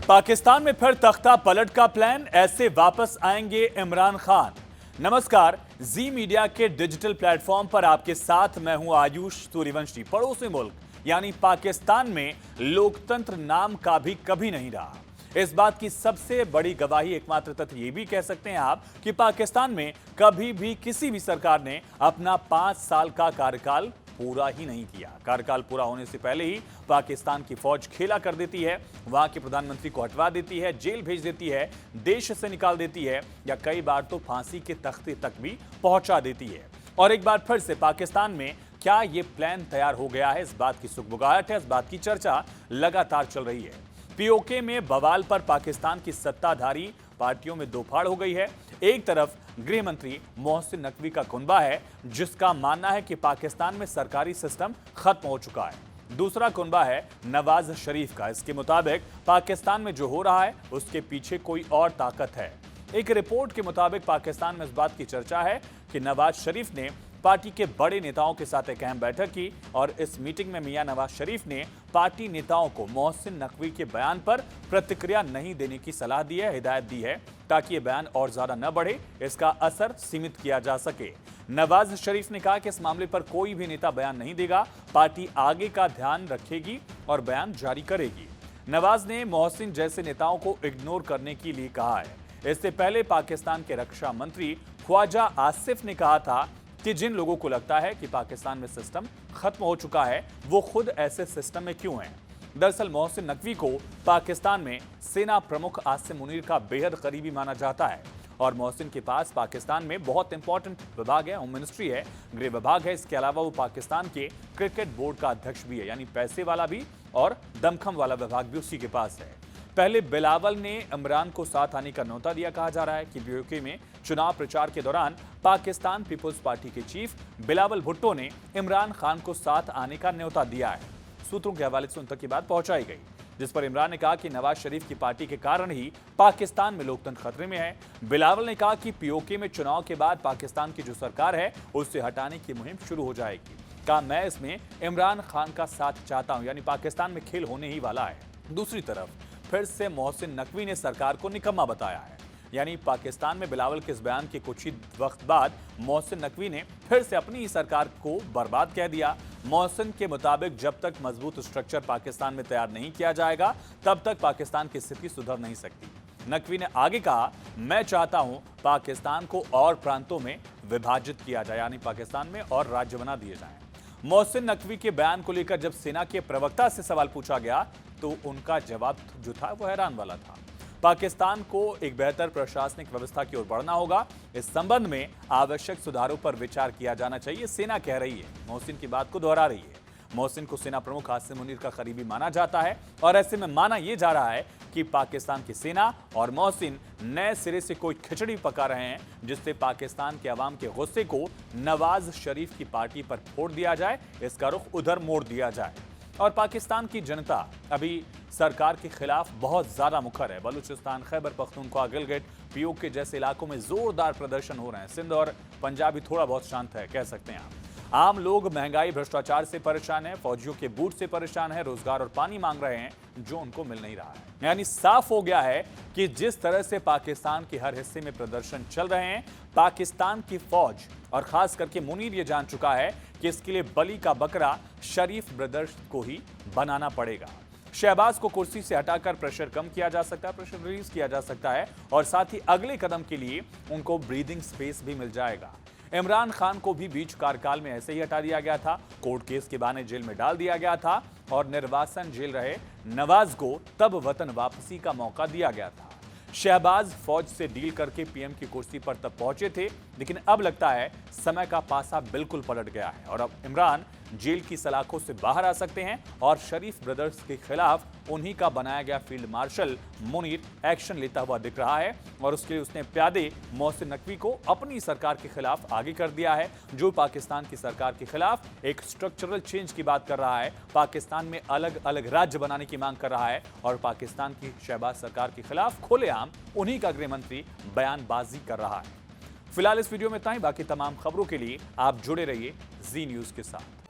पाकिस्तान में फिर तख्ता पलट का प्लान, ऐसे वापस आएंगे इमरान खान। नमस्कार, जी मीडिया के डिजिटल प्लेटफॉर्म पर आपके साथ मैं हूं आयुष सूर्यवंशी। पड़ोसी मुल्क यानी पाकिस्तान में लोकतंत्र नाम का भी कभी नहीं रहा। इस बात की सबसे बड़ी गवाही एकमात्र तथ्य ये भी कह सकते हैं आप कि पाकिस्तान में कभी भी किसी भी सरकार ने अपना 5 साल का कार्यकाल पूरा ही नहीं किया। कार्यकाल पूरा होने से पहले ही पाकिस्तान की फौज खेला कर देती है, वहां के प्रधानमंत्री को हटवा देती है, जेल भेज देती है, देश से निकाल देती है या कई बार तो फांसी के तख्ते तक भी पहुंचा देती है। और एक बार फिर से पाकिस्तान में क्या यह प्लान तैयार हो गया है, इस बात की सुगबुगाहट है, इस बात की चर्चा लगातार चल रही है। पीओके में बवाल पर पाकिस्तान की सत्ताधारी पार्टियों में दो फाड़ हो गई है। एक तरफ गृह मंत्री मोहसिन नकवी का कुनबा है, जिसका मानना है कि पाकिस्तान में सरकारी सिस्टम खत्म हो चुका है। दूसरा कुनबा है नवाज शरीफ का। इसके मुताबिक पाकिस्तान में जो हो रहा है उसके पीछे कोई और ताकत है। एक रिपोर्ट के मुताबिक पाकिस्तान में इस बात की चर्चा है कि नवाज शरीफ ने पार्टी के बड़े नेताओं के साथ एक अहम बैठक की और इस मीटिंग में मियां नवाज शरीफ ने पार्टी नेताओं को मोहसिन नकवी के बयान पर प्रतिक्रिया नहीं देने की सलाह दी है, हिदायत दी है, ताकि ये बयान और ज्यादा न बढ़े, इसका असर सीमित किया जा सके। नवाज शरीफ ने कहा कि इस मामले पर कोई भी नेता बयान नहीं देगा, पार्टी आगे का ध्यान रखेगी और बयान जारी करेगी। नवाज ने मोहसिन जैसे नेताओं को इग्नोर करने के लिए कहा है। इससे पहले पाकिस्तान के रक्षा मंत्री ख्वाजा आसिफ ने कहा था कि जिन लोगों को लगता है कि पाकिस्तान में सिस्टम खत्म हो चुका है, वो खुद ऐसे सिस्टम में क्यों हैं। दरअसल मोहसिन नकवी को पाकिस्तान में सेना प्रमुख आसिम मुनीर का बेहद करीबी माना जाता है और मोहसिन के पास पाकिस्तान में बहुत इंपॉर्टेंट विभाग है, होम मिनिस्ट्री है, गृह विभाग है। इसके अलावा वो पाकिस्तान के क्रिकेट बोर्ड का अध्यक्ष भी है, यानी पैसे वाला भी और दमखम वाला विभाग भी उसी के पास है। पहले बिलावल ने इमरान को साथ आने का न्योता दिया। कहा जा रहा है कि पीओके में चुनाव प्रचार के दौरान पाकिस्तान पीपुल्स पार्टी के चीफ बिलावल भुट्टो ने इमरान खान को साथ आने का न्योता दिया है। सूत्रों के हवाले से उन तक की बात पहुंचाई गई, जिस पर इमरान ने कहा कि नवाज शरीफ की पार्टी के कारण ही पाकिस्तान में लोकतंत्र खतरे में है। बिलावल ने कहा कि पीओके में चुनाव के बाद पाकिस्तान की जो सरकार है उससे हटाने की मुहिम शुरू हो जाएगी। कहा मैं इसमें इमरान खान का साथ चाहता हूं, यानी पाकिस्तान में खेल होने ही वाला है। दूसरी तरफ फिर से मोहसिन नकवी ने सरकार को निकम्मा बताया है, यानी पाकिस्तान में बिलावल के इस बयान के कुछ ही वक्त बाद मोहसिन नकवी ने फिर से अपनी ही सरकार को बर्बाद कह दिया। मोहसिन के मुताबिक जब तक मजबूत स्ट्रक्चर पाकिस्तान में तैयार नहीं किया जाएगा तब तक पाकिस्तान की स्थिति सुधर नहीं सकती। नकवी ने आगे कहा, मैं चाहता हूं पाकिस्तान को और प्रांतों में विभाजित किया जाए, यानी पाकिस्तान में और राज्य बना दिए जाएं। मोहसिन नकवी के बयान को लेकर जब सेना के प्रवक्ता से सवाल पूछा गया तो उनका जवाब जो था वो हैरान वाला था। पाकिस्तान को एक बेहतर प्रशासनिक व्यवस्था की ओर बढ़ना होगा, इस संबंध में आवश्यक सुधारों पर विचार किया जाना चाहिए, सेना कह रही है। मोहसिन की बात को दोहरा रही है। मोहसिन को सेना प्रमुख आसिम मुनीर का करीबी माना जाता है और ऐसे में माना यह जा रहा है कि पाकिस्तान की सेना और मोहसिन नए सिरे से कोई खिचड़ी पका रहे हैं, जिससे पाकिस्तान के अवाम के गुस्से को नवाज शरीफ की पार्टी पर फोड़ दिया जाए, इसका रुख उधर मोड़ दिया जाए। और पाकिस्तान की जनता अभी सरकार के खिलाफ बहुत ज्यादा मुखर है। बलूचिस्तान, खैबर पख्तूनख्वा, गिलगित, पीओके जैसे इलाकों में जोरदार प्रदर्शन हो रहे हैं। सिंध और पंजाब भी थोड़ा बहुत शांत है, कह सकते हैं आप। आम लोग महंगाई, भ्रष्टाचार से परेशान है, फौजियों के बूट से परेशान है, रोजगार और पानी मांग रहे हैं जो उनको मिल नहीं रहा है। यानी साफ हो गया है कि जिस तरह से पाकिस्तान के हर हिस्से में प्रदर्शन चल रहे हैं, पाकिस्तान की फौज और खास करके मुनीर ये जान चुका है कि इसके लिए बलि का बकरा शरीफ ब्रदर्स को ही बनाना पड़ेगा। शहबाज को कुर्सी से हटाकर प्रेशर कम किया जा सकता है, प्रेशर रिलीज किया जा सकता है और साथ ही अगले कदम के लिए उनको ब्रीदिंग स्पेस भी मिल जाएगा। इमरान खान को भी बीच कार्यकाल में ऐसे ही हटा दिया गया था, कोर्ट केस के बहाने जेल में डाल दिया गया था और निर्वासन जेल रहे नवाज को तब वतन वापसी का मौका दिया गया था। शहबाज फौज से डील करके पीएम की कुर्सी पर तब पहुंचे थे, लेकिन अब लगता है समय का पासा बिल्कुल पलट गया है और अब इमरान जेल की सलाखों से बाहर आ सकते हैं और शरीफ ब्रदर्स के खिलाफ उन्हीं का बनाया गया फील्ड मार्शल मुनीर एक्शन लेता हुआ दिख रहा है और उसके लिए उसने प्यादे मोहसिन नकवी को अपनी सरकार के खिलाफ आगे कर दिया है, जो पाकिस्तान की सरकार के खिलाफ एक स्ट्रक्चरल चेंज की बात कर रहा है, पाकिस्तान में अलग अलग राज्य बनाने की मांग कर रहा है और पाकिस्तान की शहबाज सरकार के खिलाफ खुलेआम उन्हीं का गृह मंत्री बयानबाजी कर रहा है। फिलहाल इस वीडियो में इतना ही। बाकी तमाम खबरों के लिए आप जुड़े रहिए जी न्यूज के साथ।